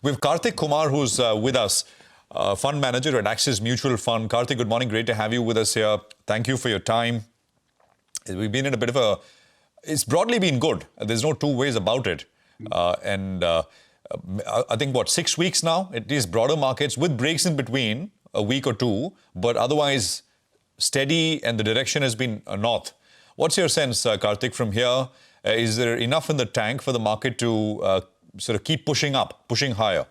We have Karthik Kumar, who's with us, fund manager at Axis Mutual Fund. Karthik, good morning. Great to have you with us here. Thank you for your time. We've been in a bit of a... It's broadly been good. There's no two ways about it. I think, 6 weeks now, at least broader markets, with breaks in between, a week or two, but otherwise steady, and the direction has been north. What's your sense, Karthik, from here? Is there enough in the tank for the market to sort of keep pushing up, pushing higher?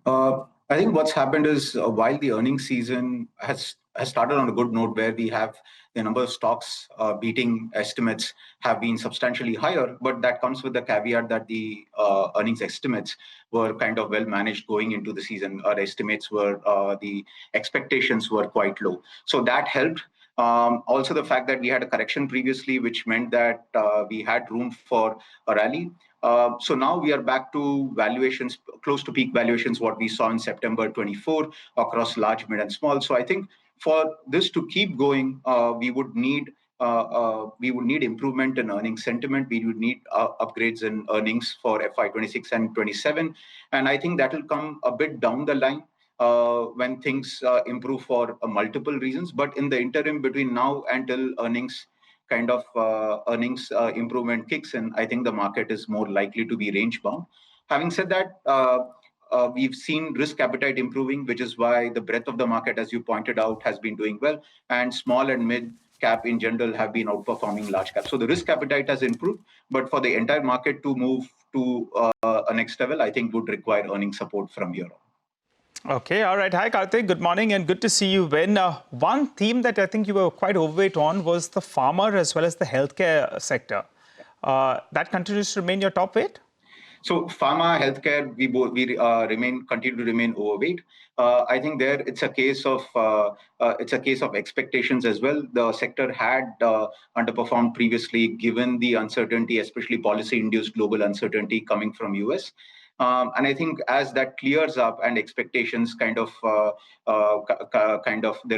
I think what's happened is while the earnings season has started on a good note, where we have the number of stocks beating estimates have been substantially higher, but that comes with the caveat that the earnings estimates were kind of well managed going into the season. Our estimates were, the expectations were quite low. So that helped. Also, the fact that we had a correction previously, which meant that we had room for a rally. So now we are back to valuations close to peak valuations, what we saw in September 24 across large, mid, and small. So I think for this to keep going, we would need improvement in earnings sentiment. We would need upgrades in earnings for FY26 and 27, and I think that will come a bit down the line when things improve for multiple reasons. But in the interim between now until earnings improvement kicks in, I think the market is more likely to be range bound. Having said that, we've seen risk appetite improving, which is why the breadth of the market, as you pointed out, has been doing well, and small and mid cap in general have been outperforming large cap. So the risk appetite has improved, but for the entire market to move to a next level, I think would require earning support from here on. Okay, all right. Hi, Karthik. Good morning and good to see you. One theme that I think you were quite overweight on was the pharma as well as the healthcare sector. That continues to remain your top weight? So pharma, healthcare, we continue to remain overweight. I think there it's a case of expectations as well. The sector had underperformed previously, given the uncertainty, especially policy-induced global uncertainty coming from US. And I think as that clears up and expectations there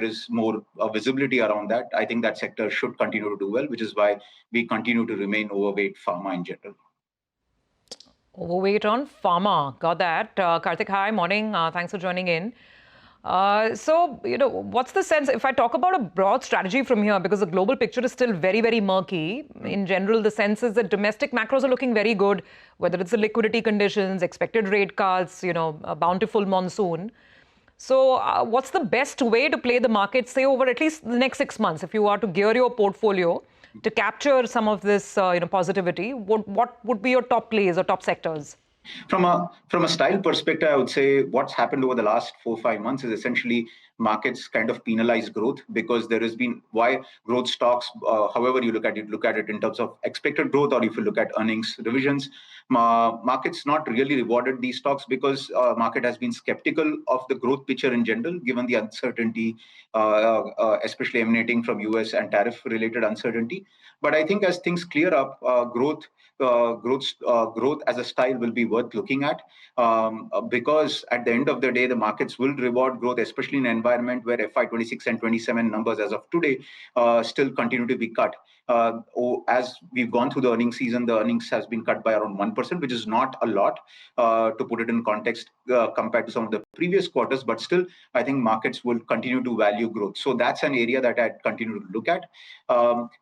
is more visibility around that, I think that sector should continue to do well, which is why we continue to remain overweight pharma in general. Overweight on pharma. Got that. Karthik, hi, morning. Thanks for joining in. So, what's the sense, if I talk about a broad strategy from here, because the global picture is still very, very murky. In general, the sense is that domestic macros are looking very good, whether it's the liquidity conditions, expected rate cuts, a bountiful monsoon. So what's the best way to play the market, say, over at least the next 6 months, if you are to gear your portfolio to capture some of this positivity? What would be your top plays or top sectors? From a style perspective, I would say what's happened over the last 4-5 months is essentially markets kind of penalize growth, because there has been growth stocks, however you look at it in terms of expected growth, or if you look at earnings revisions, markets not really rewarded these stocks because market has been skeptical of the growth picture in general, given the uncertainty, especially emanating from US and tariff related uncertainty. But I think as things clear up, growth as a style will be worth looking at, because at the end of the day, the markets will reward growth, especially in an environment where FY26 and 27 numbers as of today still continue to be cut. As we've gone through the earnings season, the earnings has been cut by around 1%, which is not a lot to put it in context compared to some of the previous quarters, but still, I think markets will continue to value growth. So that's an area that I'd continue to look at.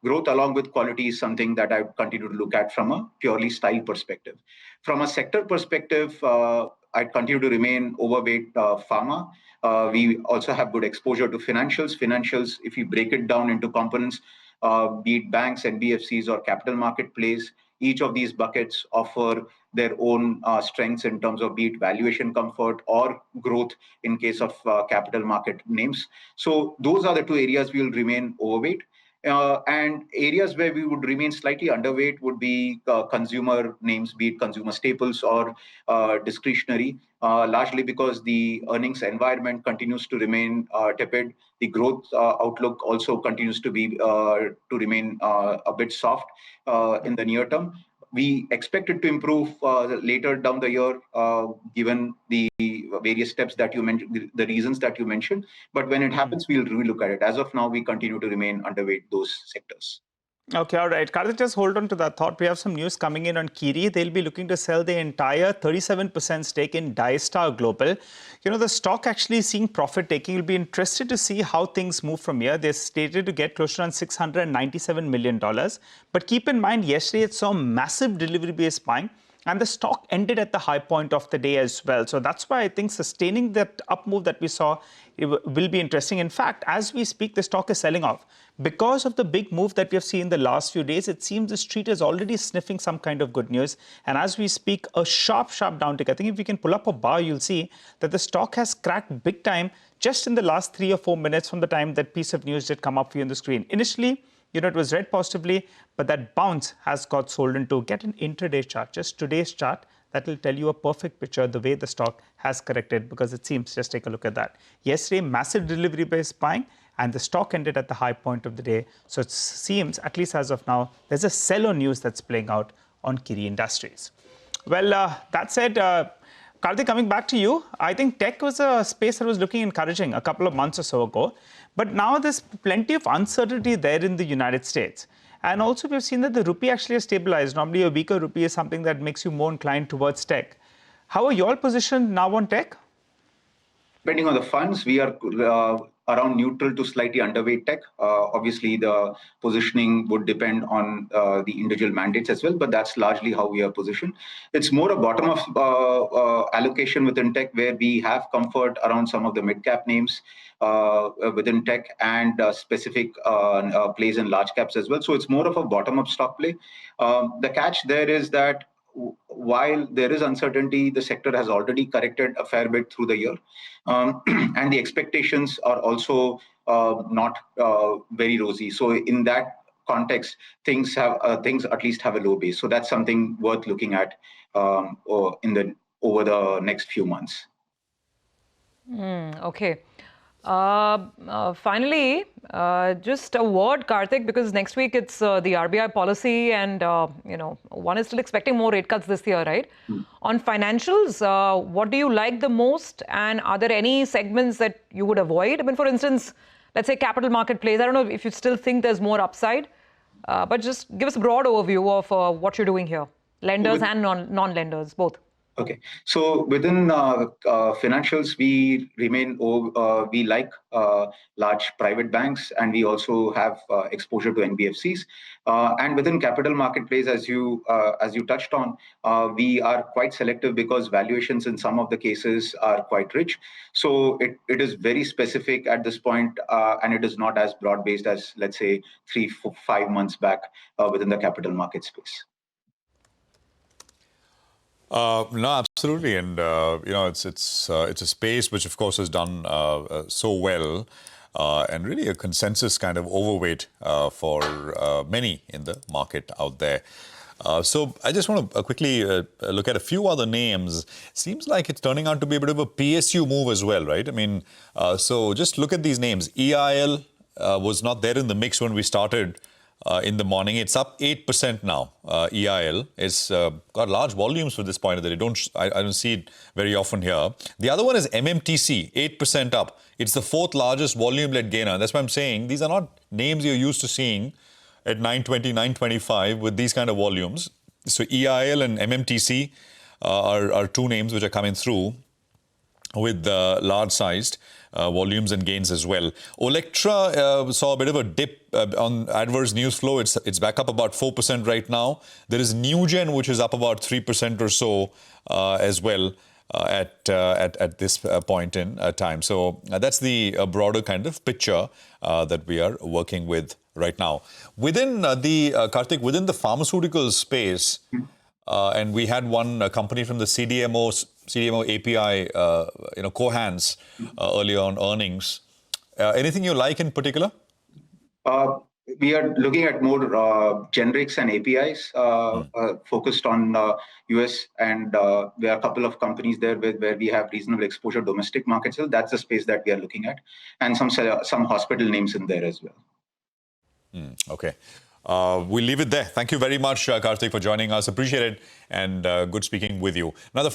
Growth along with quality is something that I would continue to look at from a purely style perspective. From a sector perspective, I'd continue to remain overweight pharma. We also have good exposure to financials. Financials, if you break it down into components, be it banks, NBFCs, or capital market plays, each of these buckets offer their own strengths in terms of be it valuation comfort or growth in case of capital market names. So those are the two areas we will remain overweight. And areas where we would remain slightly underweight would be consumer names, be it consumer staples or discretionary, largely because the earnings environment continues to remain tepid. The growth outlook also continues to remain a bit soft in the near term. We expect it to improve later down the year, given the various steps that you mentioned, the reasons that you mentioned. But when it happens, we'll relook at it. As of now, we continue to remain underweight those sectors. Okay, all right. Karthik, just hold on to that thought. We have some news coming in on Kiri. They'll be looking to sell the entire 37% stake in Dystar Global. You know, the stock actually seeing profit taking. You'll be interested to see how things move from here. They're stated to get close to around $697 million. But keep in mind, yesterday it saw massive delivery-based buying. And the stock ended at the high point of the day as well. So that's why I think sustaining that up move that we saw will be interesting. In fact, as we speak, the stock is selling off. Because of the big move that we have seen in the last few days, it seems the street is already sniffing some kind of good news. And as we speak, a sharp downtick. I think if we can pull up a bar, you'll see that the stock has cracked big time just in the last 3 or 4 minutes from the time that piece of news did come up for you on the screen. Initially, you know, it was read positively, but that bounce has got sold into. Get an intraday chart, just today's chart. That will tell you a perfect picture of the way the stock has corrected, because it seems, just take a look at that. Yesterday, massive delivery-based buying, and the stock ended at the high point of the day. So it seems, at least as of now, there's a sell-on news that's playing out on Kiri Industries. Well, that said, Karthik, coming back to you, I think tech was a space that was looking encouraging a couple of months or so ago. But now there's plenty of uncertainty there in the United States. And also we've seen that the rupee actually has stabilized. Normally a weaker rupee is something that makes you more inclined towards tech. How are you all positioned now on tech? Depending on the funds, we are around neutral to slightly underweight tech. Obviously, the positioning would depend on the individual mandates as well, but that's largely how we are positioned. It's more a bottom-up allocation within tech, where we have comfort around some of the mid-cap names within tech, and specific plays in large caps as well. So it's more of a bottom-up stock play. The catch there is that while there is uncertainty, the sector has already corrected a fair bit through the year. And the expectations are also not very rosy. So in that context, things at least have a low base. So that's something worth looking at over the next few months. Okay. Finally, just a word, Karthik, because next week it's the RBI policy, and one is still expecting more rate cuts this year, right? On financials, what do you like the most, and are there any segments that you would avoid? I mean, for instance, let's say capital market plays. I don't know if you still think there's more upside, but just give us a broad overview of what you're doing here. Lenders and non-lenders, both. Okay, so within financials, we like large private banks, and we also have exposure to NBFCs. And within capital marketplace, as you touched on, we are quite selective because valuations in some of the cases are quite rich. So it is very specific at this point, and it is not as broad-based as, let's say, 3-5 months back within the capital market space. No, absolutely, and it's a space which, of course, has done so well, and really a consensus kind of overweight for many in the market out there. So I just want to quickly look at a few other names. Seems like it's turning out to be a bit of a PSU move as well, right? I mean, so just look at these names. EIL was not there in the mix when we started. In the morning, it's up 8% now. EIL, it's got large volumes for this point of the day. I don't see it very often here. The other one is MMTC, 8% up. It's the fourth largest volume-led gainer. That's why I'm saying these are not names you're used to seeing at 920, 925 with these kind of volumes. So EIL and MMTC are two names which are coming through with large-sized volumes and gains as well. Olectra saw a bit of a dip on adverse news flow. It's back up about 4% right now. There is Newgen, which is up about 3% or so as well at this point in time. So that's the broader kind of picture that we are working with right now. Within Karthik, within the pharmaceutical space, and we had one company from the CDMO API, Cohance, earlier on earnings. Anything you like in particular? We are looking at more generics and APIs focused on US, and there are a couple of companies there where we have reasonable exposure domestic markets. So that's the space that we are looking at, and some hospital names in there as well. Okay. We'll leave it there. Thank you very much, Karthik, for joining us. Appreciate it, and good speaking with you. Now, the